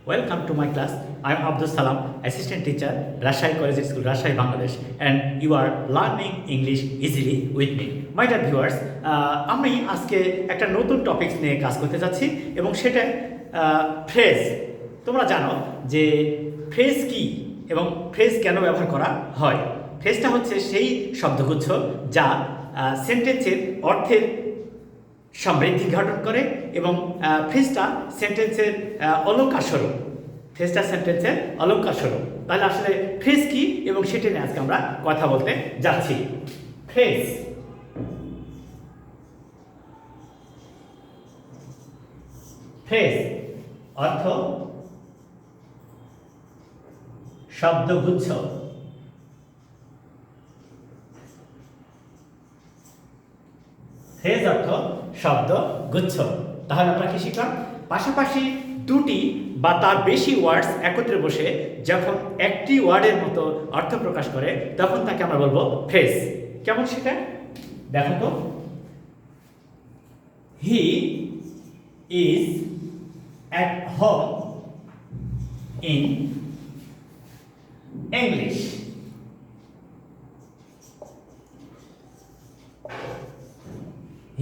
Welcome to my class. I am Abdus Salam, assistant teacher, Rajshahi Collegiate School, Rajshahi, Bangladesh, and you are learning English easily with me. My dear viewers, আমি আজকে একটা নতুন topics নিয়ে কাজ করতে যাচ্ছি এবং সেটা ফ্রেজ। তোমরা জানো যে ফ্রেজ কি এবং ফ্রেজ কেন ব্যবহার করা হয়। ফ্রেজটা হচ্ছে সেই শব্দগুচ্ছ যা সেন্টেন্সের অর্থের সমৃদ্ধি গঠন করে এবং ফ্রেজটা সেন্টেন্সের অলংকার স্বরূপ। ফ্রেজটা সেন্টেন্সের অলংকার স্বরূপ। তাহলে আসলে ফ্রেজ কি এবং সেটা নিয়ে আজকে আমরা কথা বলতে যাচ্ছি। ফ্রেজ ফ্রেজ অর্থ শব্দগুচ্ছ। ফ্রেজ অর্থ শব্দগুচ্ছ। তাহলে আমরা কি শিখলাম? পাশাপাশি দুটি বা তার বেশি ওয়ার্ডস একত্রে বসে যখন একটি ওয়ার্ডের মতো অর্থ প্রকাশ করে তখন তাকে আমরা বলবো ফ্রেজ। কেমন সেটা দেখো তো। হি is at home in English.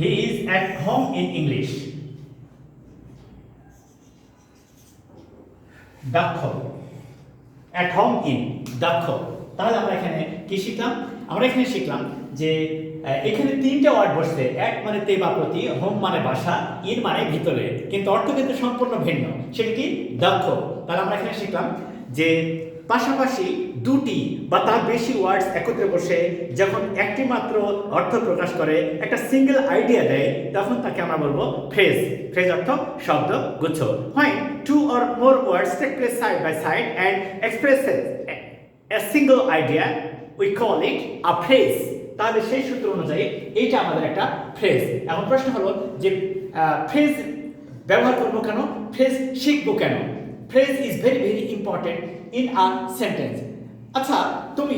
He is at home in English. দক্ষ, at home in দক্ষ। তাহলে আমরা এখানে কি শিখলাম? আমরা এখানে শিখলাম যে এখানে তিনটে ওয়ার্ড বসছে। এক মানে তে বা প্রতি, হোম মানে বাসা, ইন মানে ভিতরে, কিন্তু অর্থ কিন্তু সম্পূর্ণ ভিন্ন। সেটা কি? দক্ষ। তাহলে আমরা এখানে শিখলাম যে পাশাপাশি দুটি বা তার বেশি ওয়ার্ডস একত্রে বসে যখন একটি মাত্র অর্থ প্রকাশ করে, একটা সিঙ্গেল আইডিয়া দেয়, তখন তাকে আমরা বলবো ফ্রেজ। ফ্রেজ অর্থ শব্দগুচ্ছ। When two or more words take place side by side and expresses a single idea, we call it a phrase. তাহলে সেই সূত্র অনুযায়ী এইটা আমাদের একটা ফ্রেজ। এখন প্রশ্ন হলো যে ফ্রেজ ব্যবহার করবো কেন, ফ্রেজ শিখবো কেন? Phrase is very very important in a sentence. আচ্ছা, তুমি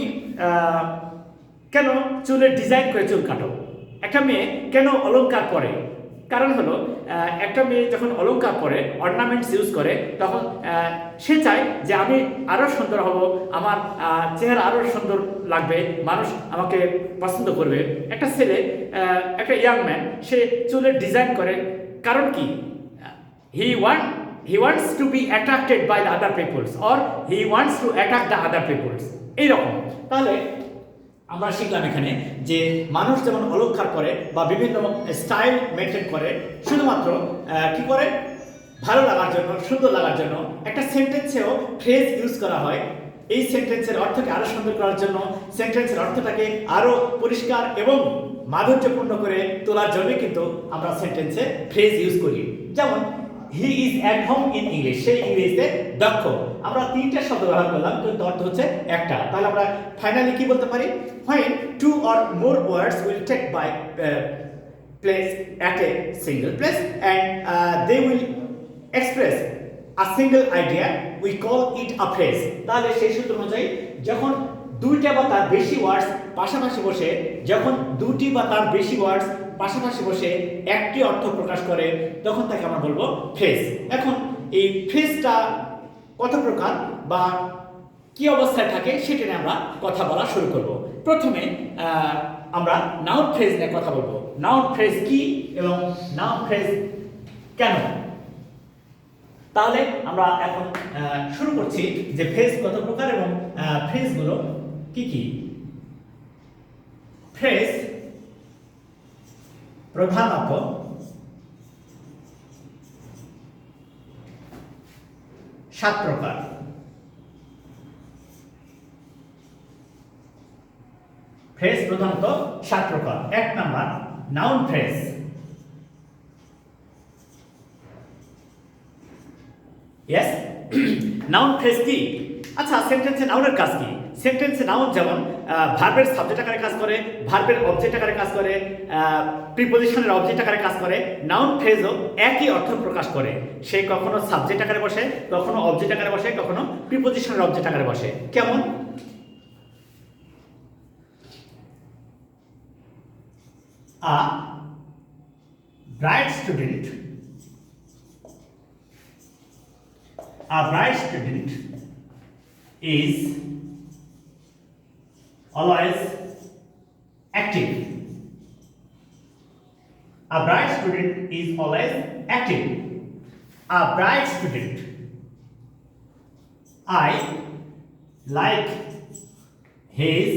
কেন চুলের ডিজাইন করে চুল কাটো? একটা মেয়ে কেন অলংকার পরে? কারণ হলো একটা মেয়ে যখন অলংকার পরে, অর্নামেন্টস ইউজ করে, তখন সে চায় যে আমি আরও সুন্দর হব, আমার চেহারা আরও সুন্দর লাগবে, মানুষ আমাকে পছন্দ করবে। একটা ছেলে, একটা ইয়াং ম্যান, সে চুলের ডিজাইন করে কারণ কি? He wants to be attracted by the other peoples or he wants to attract the other peoples. এইরকম। তাহলে আমরা শিখলাম এখানে যে মানুষ যেমন অলংকার করে বা বিভিন্ন স্টাইল মেনটেন করে শুধুমাত্র কি করে? ভালো লাগার জন্য, সুন্দর লাগার জন্য। একটা সেন্টেন্সেও ফ্রেজ ইউজ করা হয় এই সেন্টেন্সের অর্থকে আরো সুন্দর করার জন্য, সেন্টেন্সের অর্থটাকে আরো পরিষ্কার এবং মাধুর্যপূর্ণ করে তোলার জন্য কিন্তু আমরা সেন্টেন্সে ফ্রেজ ইউজ করি। যেমন he is at home in English, সে ইংরেজিতে দক্ষ। আমরা তিনটা শব্দ ব্যবহার করলাম কিন্তু অর্থ হচ্ছে একটা। তাহলে আমরা ফাইনালি কি বলতে পারি? When two or more words will take by place at a single place and they will express a single idea, we call it a phrase. তাহলে সেই সূত্র অনুযায়ী যখন দুইটা বা তার বেশি ওয়ার্ডস পাশাপাশি বসে, যখন দুটি বা তার বেশি ওয়ার্ডস পাশাপাশি বসে একটি অর্থ প্রকাশ করে, তখন তাকে আমরা বলবো ফ্রেজ। এখন এই ফ্রেজটা কত প্রকার বা কি অবস্থায় থাকে সেটা নিয়ে আমরা কথা বলা শুরু করব। প্রথমে আমরা নাউন ফ্রেজ নিয়ে কথা বলবো। নাউন ফ্রেজ কি এবং নাউন ফ্রেজ কেন? তাহলে আমরা এখন শুরু করছি যে ফ্রেজ কত প্রকার এবং ফ্রেজগুলো কি কি। ফ্রেজ প্রধানত সাত প্রকার। ফ্রেজ প্রধানত সাত প্রকার। এক number noun phrase. Yes, noun phrase কি? আচ্ছা, সেন্টেন্সে নাউনের কাজ কি? সেন্টেন্সে নাউন যেমন ভার্বের সাবজেক্ট আকারে কাজ করে, ভার্বের অবজেক্ট আকারে কাজ করে, প্রিপোজিশনের অবজেক্ট আকারে কাজ করে, নাউন ফ্রেজও একই অর্থ প্রকাশ করে। সে কখনো সাবজেক্ট আকারে বসে, কখনো অবজেক্ট আকারে বসে, কখনো প্রিপোজিশনের অবজেক্ট আকারে বসে। কেমন? আ bright student A bright student is always active. A bright student is always active. A bright student. I like his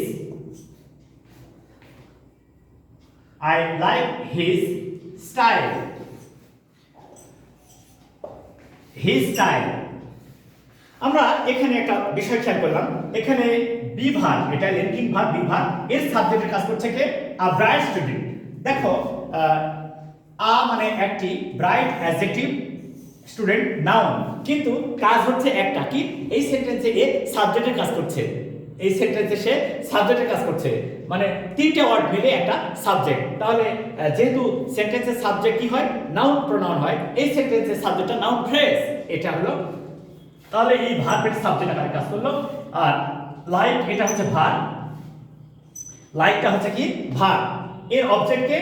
style. His style. আমরা এখানে একটা বিষয় খেয়াল করলাম, এখানে বি ভার্ব, এটা লিঙ্কিং ভার্ব বি ভার্ব, এর সাবজেক্টের কাজ করছে কে? আ ব্রাইট স্টুডেন্ট। দেখো আ মানে একটি, ব্রাইট অ্যাডজেক্টিভ, স্টুডেন্ট নাউন, কিন্তু কাজ হচ্ছে একটা কি? এই সেন্টেন্সে এ সাবজেক্টের কাজ করছে, এই সেন্টেন্সে সে সাবজেক্টের কাজ করছে, মানে তিনটে ওয়ার্ড মিলে একটা সাবজেক্ট। তাহলে যেহেতু সেন্টেন্সের সাবজেক্ট কি হয়? নাউন প্রোনাউন হয়, এই সেন্টেন্সের সাবজেক্টটা নাউন ফ্রেজ, এটা হলো। তাহলে এই ভার্বের সাবজেক্ট আকারে কাজ করলো। আর লাইক এটা হচ্ছে ভার্ব, লাইকটা হচ্ছে কি? ভার্ব। এর অবজেক্টকে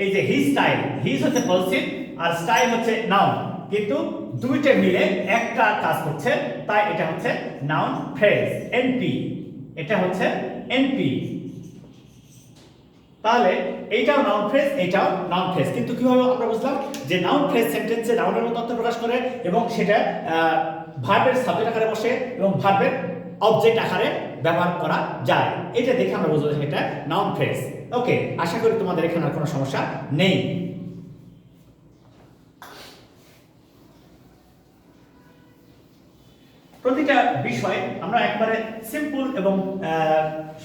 এই যে হি স্টাইল, হিজ হচ্ছে পজিটিভ আর স্টাইল হচ্ছে নাউন, কিন্তু দুইটা মিলে একটা কাজ করছে, তাই এটা হচ্ছে নাউন ফ্রেজ, এনপি। এটা হচ্ছে এনপি। তাহলে এইটাও নাউন ফ্রেজ, এইটাও নাউন ফ্রেজ, কিন্তু কিভাবে আমরা বুঝলাম যে নাউন ফ্রেজ সেন্টেন্সে নাউনের মতো তথ্য প্রকাশ করে এবং সেটা ভার্বের সাবজেক্ট আকারে বসে এবং ভার্বের অবজেক্ট আকারে ব্যবহার করা যায়। এটা দেখে আমরা বুঝবো এটা নাউন ফ্রেজ। ওকে, আশা করি তোমাদের এখানে আর কোনো সমস্যা নেই। প্রতিটা বিষয় আমরা একবারে সিম্পল এবং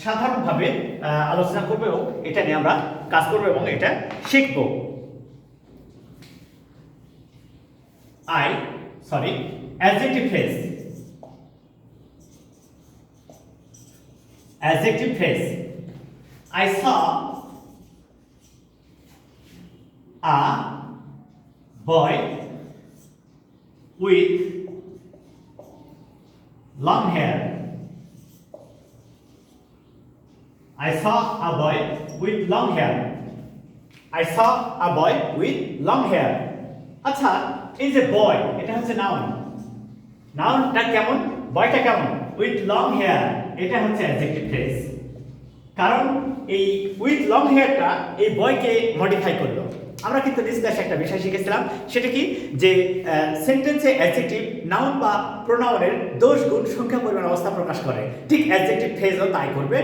সাধারণভাবে আলোচনা করব এবং এটা নিয়ে আমরা কাজ করব এবং এটা শিখব। Adjective phrase. Adjective phrase. I saw a boy with long hair. I saw a boy with long hair. I saw a boy with long hair. আচ্ছা, এই যে বয়, এটা হচ্ছে নাউন। নাউনটা কেমন? বয়টা কেমন? উইথ লং হেয়ার, এটা হচ্ছে অ্যাডজেক্টিভ ফ্রেজ। কারণ এই উইথ লং হেয়ারটা এই বয়কে মডিফাই করলো। আমরা কিন্তু ডিসকাশে একটা বিষয় শিখেছিলাম, সেটা কি? যে সেন্টেন্সে অ্যাডজেক্টিভ নাউন বা প্রোনাউনের দোষ গুণ সংখ্যা পরিমাণ অবস্থা প্রকাশ করে, ঠিক অ্যাডজেক্টিভ ফ্রেজও তাই করবে।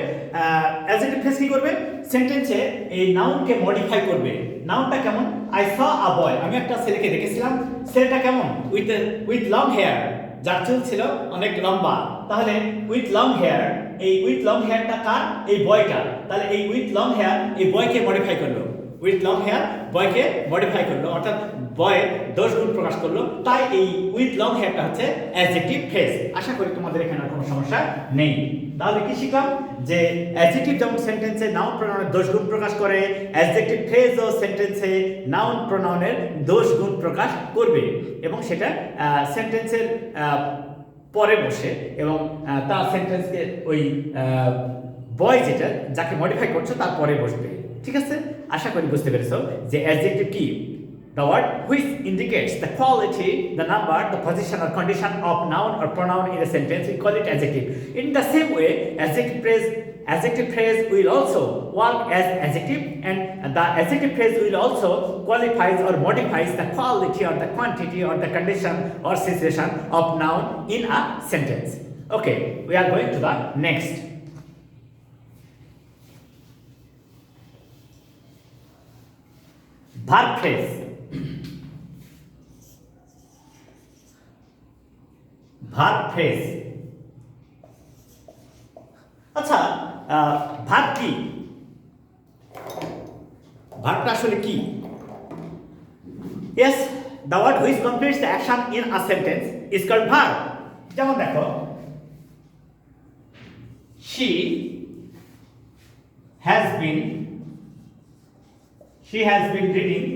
অ্যাডজেক্টিভ ফ্রেজ কি করবে? সেন্টেন্সে এই নাউনকে মডিফাই করবে। নাউনটা কেমন? আই স আ বয়, আমি একটা ছেলেকে দেখেছিলাম, ছেলেটা কেমন? উইথ লং হেয়ার, যার চুল ছিল অনেক লম্বা। তাহলে উইথ লং হেয়ার, এই উইথ লং হেয়ারটা কার? এই বয়টা। তাহলে এই উইথ লং হেয়ার এই বয়কে মডিফাই করলো, উইথ লং হেয়ার বয়কে মডিফাই করলো, অর্থাৎ বয়ের দোষ গুণ প্রকাশ করলো, তাই এই উইথ লং হেয়ারটা হচ্ছে অ্যাডজেক্টিভ ফ্রেজ। আশা করি তোমাদের এখানে আর কোনো সমস্যা নেই। তাহলে কি শিখলাম? যে অ্যাডজেক্টিভ যেমন সেন্টেন্সে নাউন প্রোনাউনের দোষ গুণ প্রকাশ করে, অ্যাডজেক্টিভ ফ্রেজও সেন্টেন্সে নাউন প্রোনাউনের দোষ গুণ প্রকাশ করবে এবং সেটা সেন্টেন্সের পরে বসে এবং তার সেন্টেন্সকে ওই বয় যেটা যাকে মডিফাই করছো তার পরে বসবে। ঠিক আছে, আশা করি বুঝতে পেরেছো যে অ্যাডজেক্টিভ কি? The word which indicates the quality, the number, the position or condition of noun or pronoun in a sentence, we call it adjective. In the same way, adjective phrase will also work as adjective, and the adjective phrase will also qualifies or modifies the quality or the quantity or the condition or situation of noun in a sentence. Okay, we are going to the next. Verb phrase. Verb phrase. আচ্ছা, verb কি? ভার্বটা আসলে কি? Yes, the word which completes the action in a sentence is called verb. যেমন দেখো, she has been reading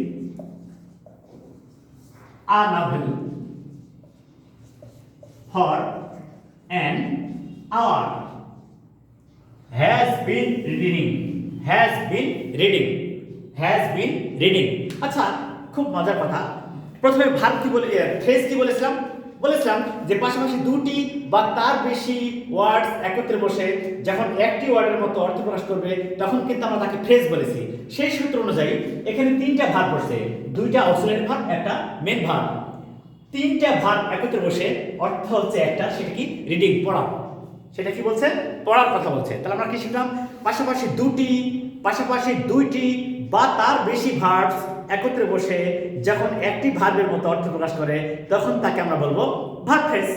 a novel for an hour. Has been reading. আচ্ছা, খুব মজার কথা। প্রথমে ভার্ব কি বলে, ফ্রেজ কি বলেছিলাম? বলেছিলাম যে পাশাপাশি দুটি বা তার বেশি ওয়ার্ডস একত্রে বসে যখন একটি ওয়ার্ডের মতো অর্থ প্রকাশ করবে তখন কিন্তু আমরা তাকে ফ্রেজ বলেছি। সেই সূত্র অনুযায়ী এখানে তিনটা ভার্ব বসে, দুইটা অক্সিলারি ভার্ব, একটা মেন ভার্ব। তিনটা ভার্ব একত্রে বসে অর্থ হচ্ছে একটা, সেটা কি রিডিং, পড়া। সেটা কি বলছে? পড়ার কথা বলছে। তাহলে আমরা কি শিখলাম? পাশাপাশি দুইটি বা তার বেশি ভার্বস একত্রে বসে যখন একটি ভার্বের মতো অর্থ প্রকাশ করে তখন তাকে আমরা বলবো ভার্ব ফ্রেজ।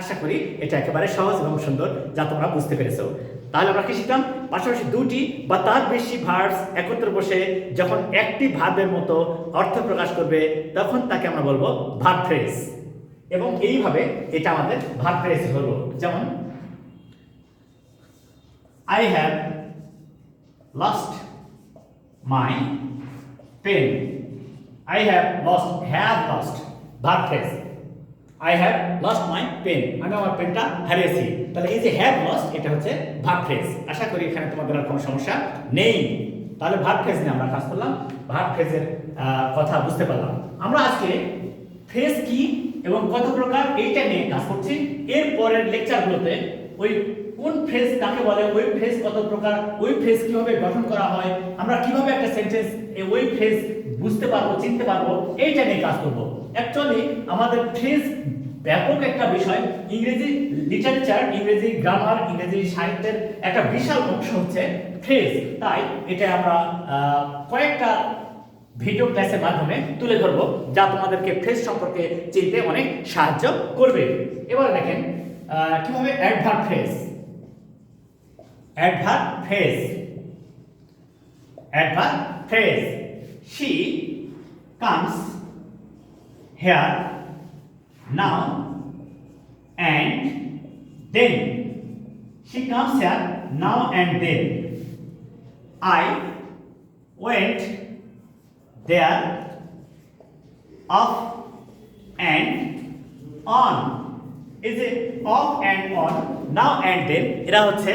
আশা করি এটা একেবারে সহজ এবং সুন্দর, যা তোমরা বুঝতে পেরেছো। তাহলে আমরা কি শিখলাম? পাশাপাশি দুটি বা তার বেশি ভার্বস একত্রে বসে যখন একটি ভার্বের মতো অর্থ প্রকাশ করবে তখন তাকে আমরা বলবো ভার্ব ফ্রেজ। এবং এইভাবে এটা আমাদের ভার্ব ফ্রেজ হলো। যেমন I have lost my pen. I have lost verb phrase. I have lost my pen. আমি আমার পেনটা হারিয়েছি। তাহলে এই যে have lost এটা হচ্ছে verb phrase। আশা করি এখানে তোমাদের আর কোনো সমস্যা নেই। তাহলে verb phrase নিয়ে আমরা কাজ করলাম, verb phrase এর কথা বুঝতে পারলাম। আমরা আজকে ফ্রেজ কি এবং কত প্রকার এইটা নিয়ে কাজ করছি। এর পরের লেকচারগুলোতে ওই কোন ফ্রেজ কাকে বলে, ওই ফ্রেজ কত প্রকার, ওই ফ্রেজ কিভাবে গঠন করা হয়, আমরা কিভাবে একটা সেন্টেন্স ওই ফ্রেজ বুঝতে পারবো, চিনতে পারবো, এইটা নিয়ে কাজ করব। অ্যাকচুয়ালি আমাদের ফ্রেজ ব্যাপক একটা বিষয়। ইংরেজি লিটারেচার, ইংরেজি গ্রামার, ইংরেজি সাহিত্যের একটা বিশাল অংশ হচ্ছে ফ্রেজ। তাই এটা আমরা কয়েকটা ভিডিও ক্লাসের মাধ্যমে তুলে ধরবো, যা তোমাদেরকে ফ্রেজ সম্পর্কে চিনতে অনেক সাহায্য করবে। এবারে দেখেন কিভাবে adverb phrase. She comes here now and then. She comes here now and then. I went there off and on. Is it off and on, now and then? এরা হচ্ছে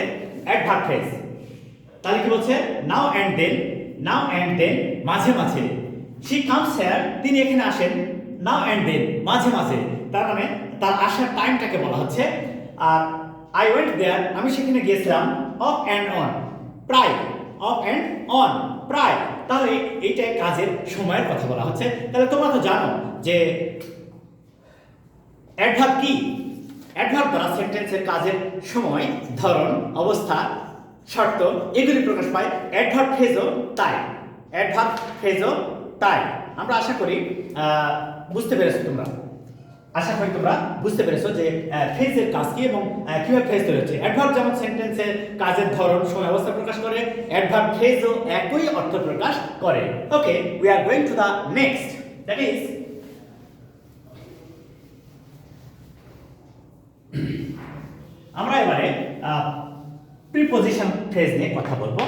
অ্যাডভার্ব ফ্রেজ। তাহলে কি বলছে? নাও অ্যান্ড দেন মাঝে মাঝে। She comes here, তিনি এখানে আসেন, নাও অ্যান্ড দেন মাঝে মাঝে, তার মানে তার আসার টাইমটাকে বলা হচ্ছে। আর আই ওয়েন্ট দেয়ার, আমি সেখানে গিয়েছিলাম, অফ অ্যান্ড অন, প্রায়, অফ অ্যান্ড অন, প্রায়। তাহলে এইটা কাজের সময়ের কথা বলা হচ্ছে। তাহলে তোমরা তো জানো যে অ্যাডভার্ব কি? অ্যাডভার্ব দ্বারা সেন্টেন্সের কাজের সময়, ধরন, অবস্থা, শর্ত এগুলি প্রকাশ পায়। অ্যাডভার্ব ফ্রেজও তাই। আমরা আশা করি বুঝতে পেরেছো তোমরা। যে ফ্রেজের কাজ কি এবং কিভাবে ফ্রেজ তৈরি হচ্ছে। অ্যাডভার্ব যেমন সেন্টেন্সের কাজের ধরন, সময়, অবস্থা প্রকাশ করে, অ্যাডভার্ব ফ্রেজও একই অর্থ প্রকাশ করে। Okay, we are going to the next, that is আমরা এবারে প্রিপজিশন ফ্রেজ নিয়ে কথা বলবো।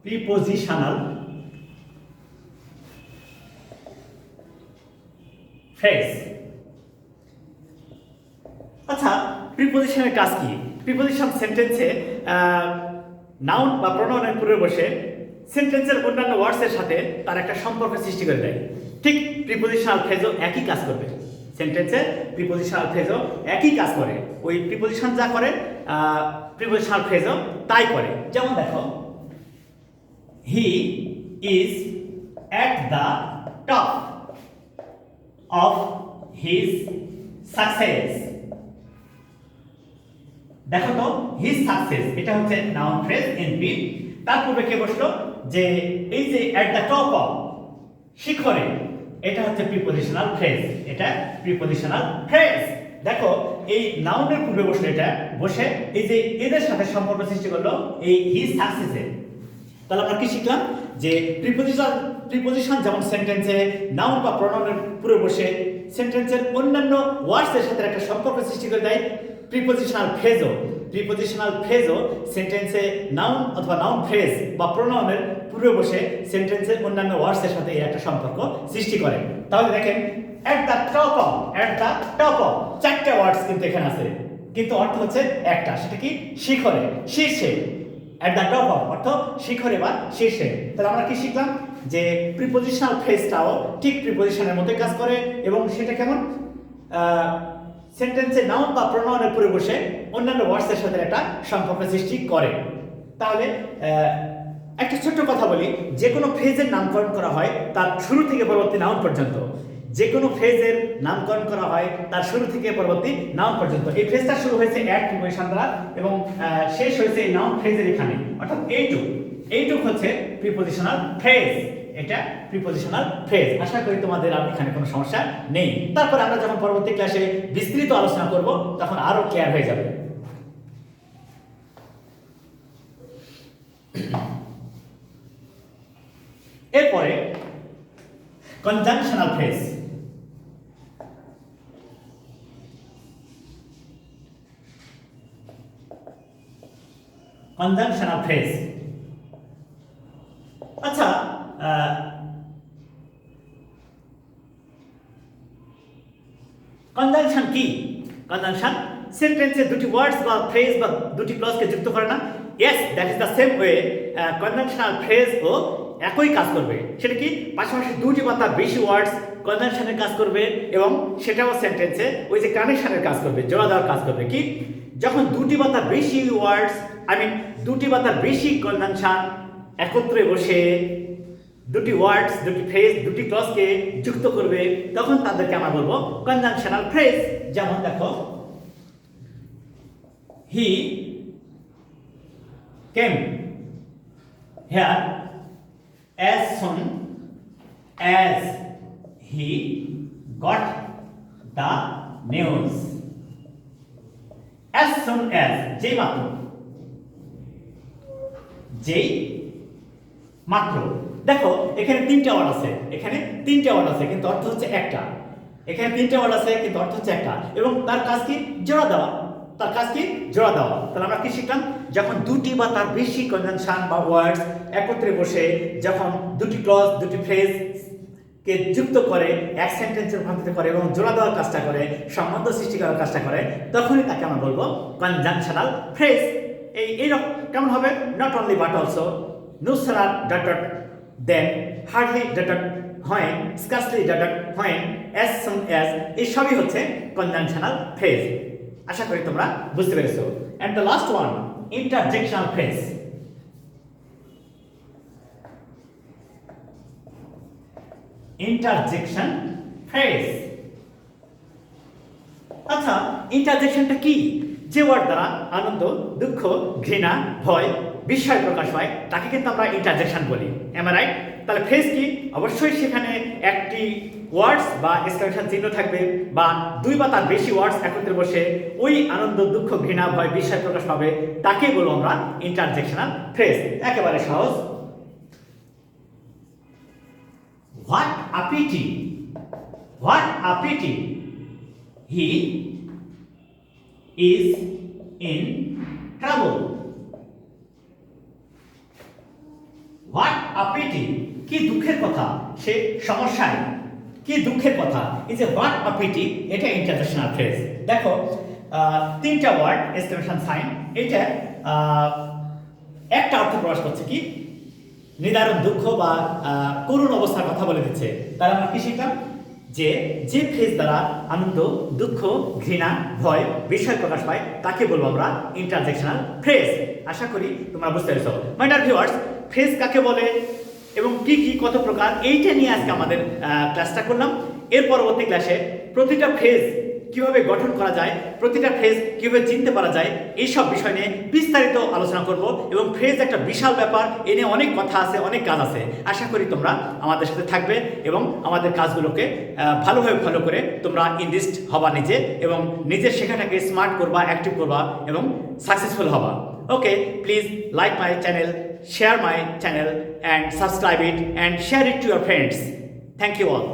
Prepositional phrase. আচ্ছা, প্রিপজিশনের কাজ কি? প্রিপজিশন সেন্টেন্সে নাউন বা প্রোনাউনের পূর্বে বসে সেন্টেন্সের অন্যান্য ওয়ার্ডসের সাথে তার একটা সম্পর্ক সৃষ্টি করে দেয়। ঠিক প্রিপজিশনাল ফ্রেজও একই কাজ করবে। সেন্টেন্সে প্রিপজিশনাল ফ্রেজও একই কাজ করে। ওই প্রিপজিশন যা করে প্রিপজিশনাল ফ্রেজও তাই করে। যেমন দেখো, হি is at the top of his success. দেখো তো, হিজ সাকসেস এটা হচ্ছে নাউন ফ্রেজ এনপি। তার পূর্বে কে বসলো? যে এই যে অ্যাট দ্য টপ অফ, শিখরে, এটা হচ্ছে প্রিপজিশনাল ফ্রেজ। দেখো, এই নাউনের পূর্বে বসলে এটা বসে এই যে এদের সাথে সম্পর্ক সৃষ্টি করলো এই হিজ সাকসেসে। তাহলে আমরা কি শিখলাম? যে প্রিপজিশন যেমন সেন্টেন্সে নাউন বা প্রোনাউনের পূর্বে বসে সেন্টেন্সের অন্যান্য ওয়ার্ডসের সাথে একটা সম্পর্ক সৃষ্টি করে দেয়, প্রিপজিশনাল ফ্রেজও সেন্টেন্সে নাউন অথবা নাউন ফ্রেজ বা প্রোনাউনের পূর্বে বসে সেন্টেন্সের অন্যান্য ওয়ার্ডসের সাথে একটা সম্পর্ক সৃষ্টি করে। তাহলে দেখেন, অ্যাট দ্য টপ অফ, চারটা ওয়ার্ডস কিন্তু এখানে আছে, কিন্তু অর্থ হচ্ছে একটা, সেটা কি? শিখরে, শীর্ষে। অ্যাট দ্য টপ অফ অর্থ শিখরে বা শীর্ষে। তাহলে আমরা কি শিখলাম? যে প্রিপোজিশনাল ফ্রেজটাও ঠিক প্রিপোজিশনের মতোই কাজ করে এবং সেটা কেমন সেন্টেন্সে নাউন বা প্রোনাউনের পরে বসে অন্যান্য ওয়ার্ডসের সাথে একটা সম্পর্ক সৃষ্টি করে। তাহলে একটা ছোট্ট কথা বলি, যে কোনো ফ্রেজের নামকরণ করা হয় তার শুরু থেকে পরবর্তী নাউন পর্যন্ত। যে কোনো ফ্রেজের নামকরণ করা হয় তার শুরু থেকে পরবর্তী নাউন পর্যন্ত। এই ফ্রেজটা শুরু হয়েছে অ্যাট প্রিপোজিশন দ্বারা এবং শেষ হয়েছে এই নাউন ফ্রেজের এখানে, অর্থাৎ এইটুক হচ্ছে প্রিপোজিশনাল ফ্রেজ। এটা প্রিপোজিশনাল ফ্রেজ। আশা করি তোমাদের আর এখানে কোনো সমস্যা নেই। তারপর আমরা যখন পরবর্তী ক্লাসে বিস্তৃত আলোচনা করব তখন আরো ক্লিয়ার হয়ে যাবে। এরপরে কনজাংশনাল ফ্রেজ। কনজাংশনাল ফ্রেজ, আচ্ছা কনজাংশন কি? কনজাংশন সেন্টেন্সে দুটি ওয়ার্ডস বা ফ্রেজ বা দুটি ক্লজকে যুক্ত করে না? Yes, that is the same way conjunctional phrase ও একই কাজ করবে। সেটা কি? পাশাপাশি দুটি বা তার বেশি ওয়ার্ডস কনজাংশনের কাজ করবে এবং সেটাও সেন্টেন্সে ওই যে কানেকশনের কাজ করবে, জোড়া দেওয়ার কাজ করবে। কি? যখন দুটি বা তার বেশি ওয়ার্ডস দুটি বা তার বেশি কনজাংশন একত্রে বসে দুটি ওয়ার্ডস, দুটি ফ্রেজ, দুটি ক্লজকে যুক্ত করবে তখন তাদেরকে আমরা বলবো কনজাংশনাল ফ্রেজ। যেমন দেখো, he came here as soon as he got the news. As soon as যেই মাত্র। দেখো এখানে তিনটা ওয়ার্ড আছে, কিন্তু অর্থ হচ্ছে একটা। এখানে তিনটা ওয়ার্ড আছে কিন্তু অর্থ হচ্ছে একটা এবং তার কাজ কি? জোড়া দেওয়া। তাহলে আমরা কি শিখলাম? যখন দুটি বা তার বেশি কনজাংশন বা ওয়ার্ডস একত্রে বসে যখন দুটি ক্লজ, দুটি ফ্রেজ কে যুক্ত করে এক সেন্টেন্সে রূপান্তরিত করে এবং জোড়া দেওয়ার কাজটা করে, সম্বন্ধ সৃষ্টি করার কাজটা করে, তখনই তাকে আমরা বলবো কনজাংশনাল ফ্রেজ। এইরকম কেমন হবে? Not only but also, no sooner dot dot then, hardly dot dot when, scarcely dot dot when, as soon as, এই সবই হচ্ছে কনজাংশনাল ফ্রেজ। আশা করি তোমরা বুঝতে পেরেছো। And the last one, interjectional phrase. Interjection phrase, আচ্ছা ইন্টারজেকশনটা কি? যে ওয়ার্ড দ্বারা আনন্দ, দুঃখ, ঘৃণা, ভয়, বিস্ময় প্রকাশ হয় তাকে কিন্তু আমরা ইন্টারজেকশন বলি। Am I right? তাহলে ফ্রেজ কি? অবশ্যই সেখানে একটি ওয়ার্ডস বা এক্সক্লেমেশন চিহ্ন থাকবে বা দুই বা তার বেশি ওয়ার্ডস একত্রে বসে ওই আনন্দ, দুঃখ, ঘৃণা, ভয়, বিস্ময় প্রকাশ পাবে, তাকে বলবো আমরা ইন্টারজেকশনাল ফ্রেজ। একেবারে সহজ। What a pity! What a pity! He is in trouble. What a pity! কি দুঃখের কথা, সে সমস্যায়। কি দুঃখের কথা, এই যে what a pity, এটা ইন্টারজেকশনাল ফ্রেজ। দেখো তিনটা ওয়ার্ড, এক্সক্লেমেশন সাইন, এটা একটা অর্থ প্রকাশ করছে। কি? নিদারুণ দুঃখ বা করুণ অবস্থার কথা বলে দিচ্ছে। তাহলে আমরা কি শিখলাম? যে ফ্রেজ দ্বারা আনন্দ, দুঃখ, ঘৃণা, ভয়, বিস্ময় প্রকাশ পায় তাকে বলবো আমরা ইন্টারজেকশনাল ফ্রেজ। আশা করি তোমরা বুঝতে পেরেছো। মাই ডিয়ার ভিউয়ার্স, ফ্রেজ কাকে বলে এবং কি কত প্রকার, এইটা নিয়ে আজকে আমাদের ক্লাসটা করলাম। এর পরবর্তী ক্লাসে প্রতিটা ফ্রেজ কিভাবে গঠন করা যায়, প্রতিটা ফ্রেজ কিভাবে চিনতে পারা যায়, এইসব বিষয় নিয়ে বিস্তারিত আলোচনা করব এবং ফ্রেজ একটা বিশাল ব্যাপার, এ নিয়ে অনেক কথা আছে, অনেক কাজ আছে। আশা করি তোমরা আমাদের সাথে থাকবে এবং আমাদের কাজগুলোকে ভালোভাবে ফলো করে তোমরা ইনভেস্ট হবা নিজে এবং নিজের শেখাটাকে স্মার্ট করবা, অ্যাক্টিভ করবা এবং সাকসেসফুল হবা। Okay, please like my channel, share my channel and subscribe it and share it to your friends. Thank you all.